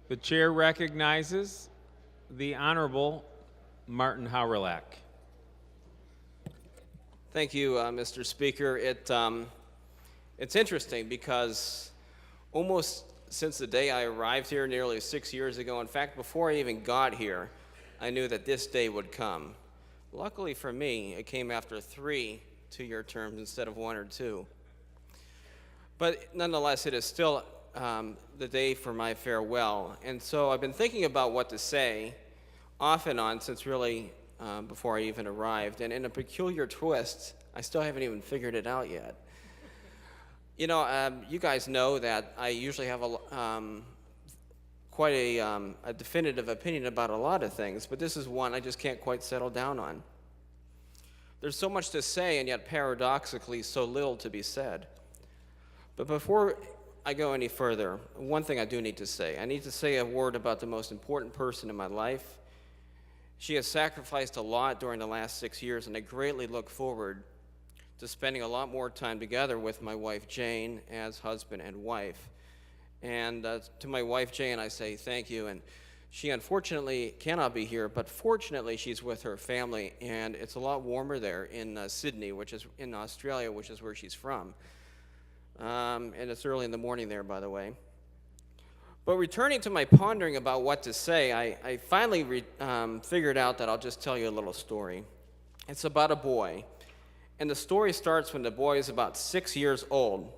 The chair recognizes the Honorable Martin Howrylak. Thank you, Mr. Speaker. It's interesting because almost since the day I arrived here nearly 6 years ago, in fact, before I even got here, I knew that this day would come. Luckily for me, it came after 3 two-year terms instead of 1 or 2. But nonetheless, it is still the day for my farewell. And so I've been thinking about what to say off and on since really before I even arrived. And in a peculiar twist, I still haven't even figured it out yet. You know, you guys know that I usually have quite a definitive opinion about a lot of things, but this is one I just can't quite settle down on. There's so much to say, and yet paradoxically, so little to be said. But before I go any further, one thing I do need to say. I need to say a word about the most important person in my life. She has sacrificed a lot during the last 6 years, and I greatly look forward to spending a lot more time together with my wife, Jane, as husband and wife. And to my wife, Jane, I say thank you. And she unfortunately cannot be here, but fortunately she's with her family, and it's a lot warmer there in Sydney, which is in Australia, which is where she's from. And it's early in the morning there, by the way. But returning to my pondering about what to say, I finally figured out that I'll just tell you a little story. It's about a boy. And the story starts when the boy is about 6 years old.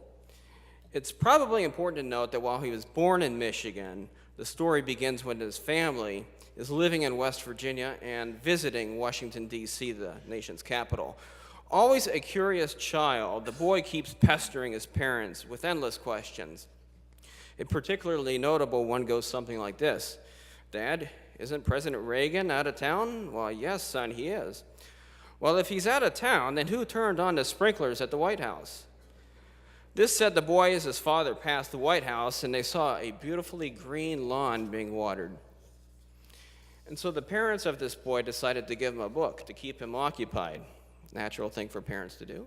It's probably important to note that while he was born in Michigan, the story begins when his family is living in West Virginia and visiting Washington, D.C., the nation's capital. Always a curious child, the boy keeps pestering his parents with endless questions. A particularly notable one goes something like this. Dad, isn't President Reagan out of town? Well, yes, son, he is. Well, if he's out of town, then who turned on the sprinklers at the White House? This said the boy as his father passed the White House, and they saw a beautifully green lawn being watered. And so the parents of this boy decided to give him a book to keep him occupied. Natural thing for parents to do.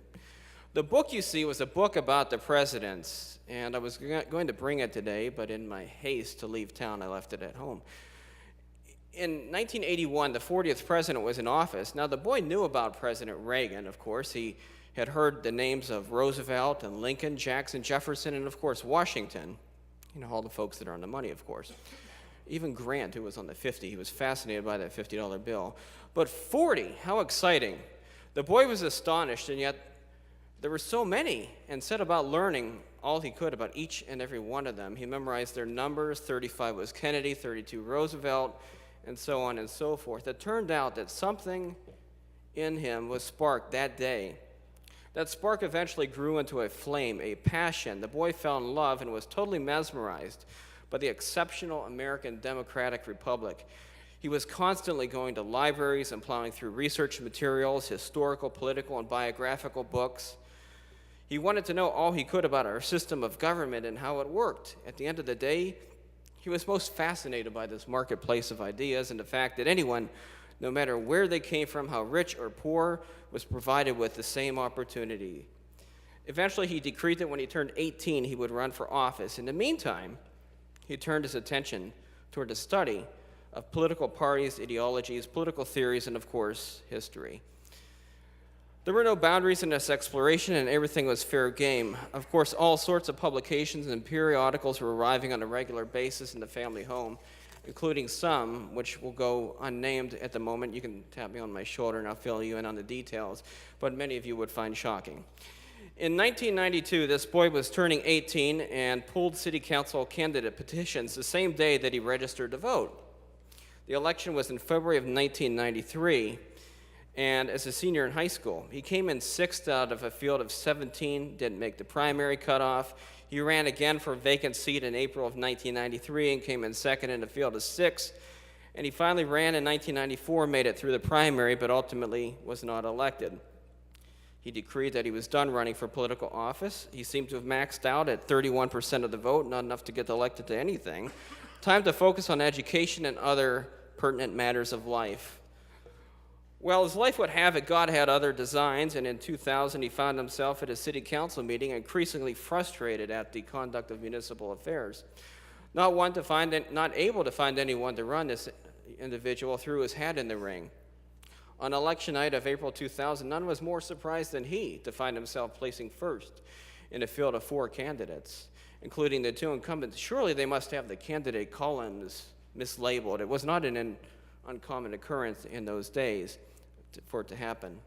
The book, you see, was a book about the presidents, and I was going to bring it today, but in my haste to leave town, I left it at home. In 1981, the 40th president was in office. Now, the boy knew about President Reagan, of course. He had heard the names of Roosevelt and Lincoln, Jackson, Jefferson, and, of course, Washington. You know, all the folks that are on the money, of course. Even Grant, who was on the 50, he was fascinated by that $50 bill. But 40, how exciting. The boy was astonished, and yet there were so many, and set about learning all he could about each and every one of them. He memorized their numbers. 35 was Kennedy, 32 Roosevelt, and so on and so forth. It turned out that something in him was sparked that day. That spark eventually grew into a flame, a passion. The boy fell in love and was totally mesmerized by the exceptional American Democratic Republic. He was constantly going to libraries and plowing through research materials, historical, political, and biographical books. He wanted to know all he could about our system of government and how it worked. At the end of the day, he was most fascinated by this marketplace of ideas and the fact that anyone, no matter where they came from, how rich or poor, was provided with the same opportunity. Eventually, he decreed that when he turned 18, he would run for office. In the meantime, he turned his attention toward the study of political parties, ideologies, political theories, and, of course, history. There were no boundaries in this exploration, and everything was fair game. Of course, all sorts of publications and periodicals were arriving on a regular basis in the family home, including some which will go unnamed at the moment. You can tap me on my shoulder and I'll fill you in on the details, but many of you would find shocking. In 1992, this boy was turning 18 and pulled city council candidate petitions the same day that he registered to vote. The election was in February of 1993, and as a senior in high school, he came in 6th out of a field of 17, didn't make the primary cutoff. He ran again for a vacant seat in April of 1993 and came in 2nd in a field of 6. And he finally ran in 1994, made it through the primary, but ultimately was not elected. He decreed that he was done running for political office. He seemed to have maxed out at 31% of the vote, not enough to get elected to anything. Time to focus on education and other pertinent matters of life. Well, as life would have it, God had other designs, and in 2000 he found himself at a city council meeting increasingly frustrated at the conduct of municipal affairs. not able to find anyone to run, this individual threw his hat in the ring. On election night of April 2000, none was more surprised than he to find himself placing first in a field of 4 candidates, including the 2 incumbents. Surely they must have the candidate columns mislabeled. It was not an uncommon occurrence in those days for it to happen.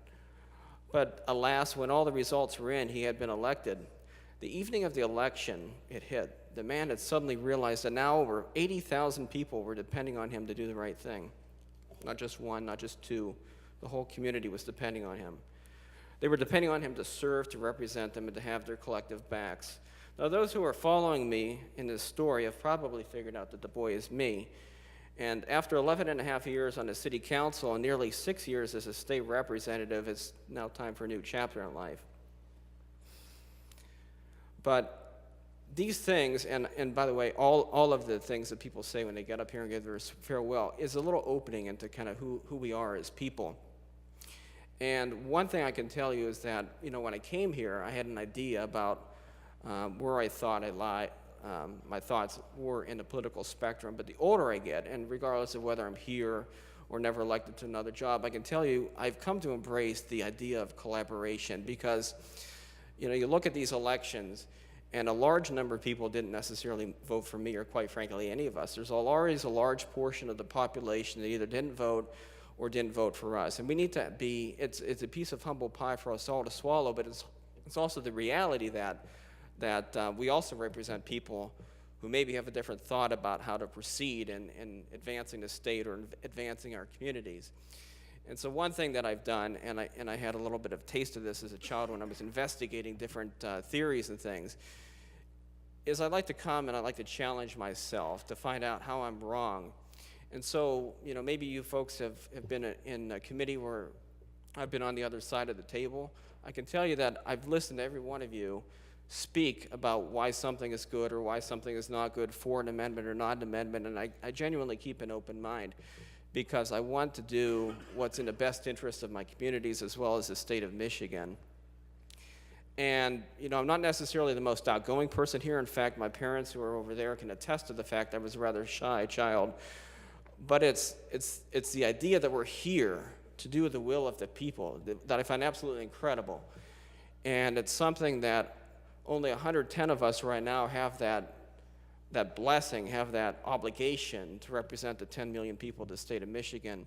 But alas, when all the results were in, he had been elected. The evening of the election, it hit. The man had suddenly realized that now over 80,000 people were depending on him to do the right thing. Not just 1, not just 2. The whole community was depending on him. They were depending on him to serve, to represent them, and to have their collective backs. Now, those who are following me in this story have probably figured out that the boy is me. And after 11 and a half years on the city council and nearly 6 years as a state representative, it's now time for a new chapter in life. But these things, and by the way, all of the things that people say when they get up here and give their farewell is a little opening into kind of who we are as people. And one thing I can tell you is that, when I came here, I had an idea about where I thought my thoughts were in the political spectrum. But the older I get, and regardless of whether I'm here or never elected to another job, I can tell you I've come to embrace the idea of collaboration because, you look at these elections, and a large number of people didn't necessarily vote for me or, quite frankly, any of us. There's always a large portion of the population that either didn't vote or didn't vote for us. And we need to it's a piece of humble pie for us all to swallow, but it's also the reality that we also represent people who maybe have a different thought about how to proceed in advancing the state or advancing our communities. And so one thing that I've done, and I had a little bit of taste of this as a child when I was investigating different theories and things, is I'd like to come and I'd like to challenge myself to find out how I'm wrong. And so, maybe you folks have been in a committee where I've been on the other side of the table. I can tell you that I've listened to every one of you speak about why something is good or why something is not good for an amendment or not an amendment, and I genuinely keep an open mind because I want to do what's in the best interest of my communities as well as the state of Michigan. And, I'm not necessarily the most outgoing person here. In fact, my parents who are over there can attest to the fact I was a rather shy child. But it's the idea that we're here to do the will of the people that I find absolutely incredible. And it's something that only 110 of us right now have that blessing, have that obligation to represent the 10 million people of the state of Michigan.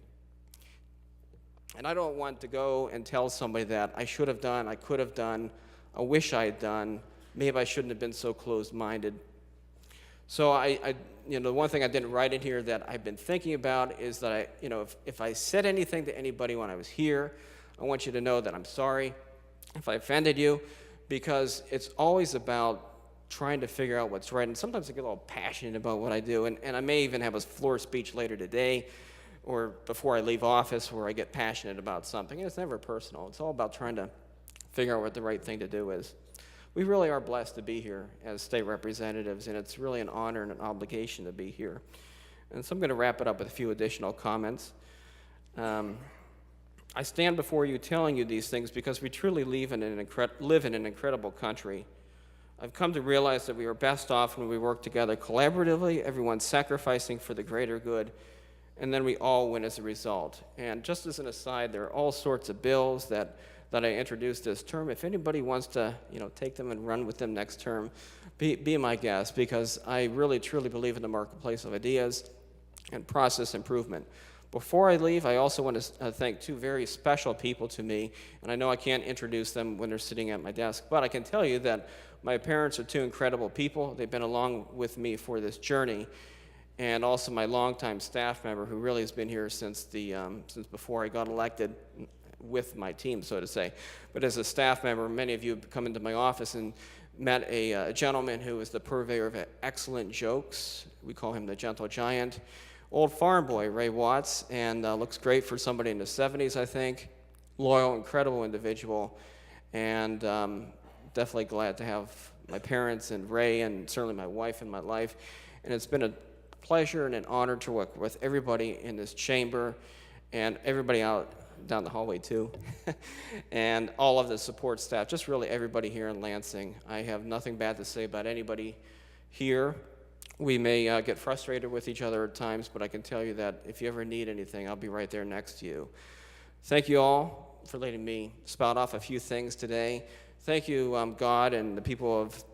And I don't want to go and tell somebody that I should have done, I could have done, I wish I had done, maybe I shouldn't have been so closed-minded. So the one thing I didn't write in here that I've been thinking about is that if I said anything to anybody when I was here, I want you to know that I'm sorry if I offended you, because it's always about trying to figure out what's right. And sometimes I get a little passionate about what I do, and I may even have a floor speech later today or before I leave office where I get passionate about something. And it's never personal. It's all about trying to figure out what the right thing to do is. We really are blessed to be here as state representatives, and it's really an honor and an obligation to be here. And so I'm going to wrap it up with a few additional comments. I stand before you telling you these things because we truly live in an incredible country. I've come to realize that we are best off when we work together collaboratively, everyone sacrificing for the greater good, and then we all win as a result. And just as an aside, there are all sorts of bills that I introduced this term. If anybody wants to, take them and run with them next term, be my guest, because I really truly believe in the marketplace of ideas and process improvement. Before I leave, I also want to thank 2 very special people to me, and I know I can't introduce them when they're sitting at my desk, but I can tell you that my parents are 2 incredible people. They've been along with me for this journey, and also my longtime staff member who really has been here since before I got elected with my team, so to say. But as a staff member, many of you have come into my office and met a gentleman who is the purveyor of excellent jokes. We call him the Gentle Giant. Old farm boy, Ray Watts, and looks great for somebody in the 70s, I think. Loyal, incredible individual, and definitely glad to have my parents and Ray and certainly my wife in my life. And it's been a pleasure and an honor to work with everybody in this chamber and everybody out down the hallway too, and all of the support staff, just really everybody here in Lansing. I have nothing bad to say about anybody here We may get frustrated with each other at times, but I can tell you that if you ever need anything, I'll be right there next to you. Thank you all for letting me spout off a few things today. Thank you, God, and the people of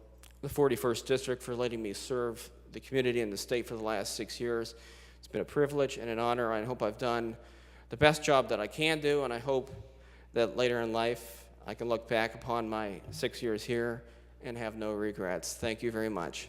the 41st District for letting me serve the community and the state for the last 6 years. It's been a privilege and an honor. I hope I've done the best job that I can do, and I hope that later in life I can look back upon my 6 years here and have no regrets. Thank you very much.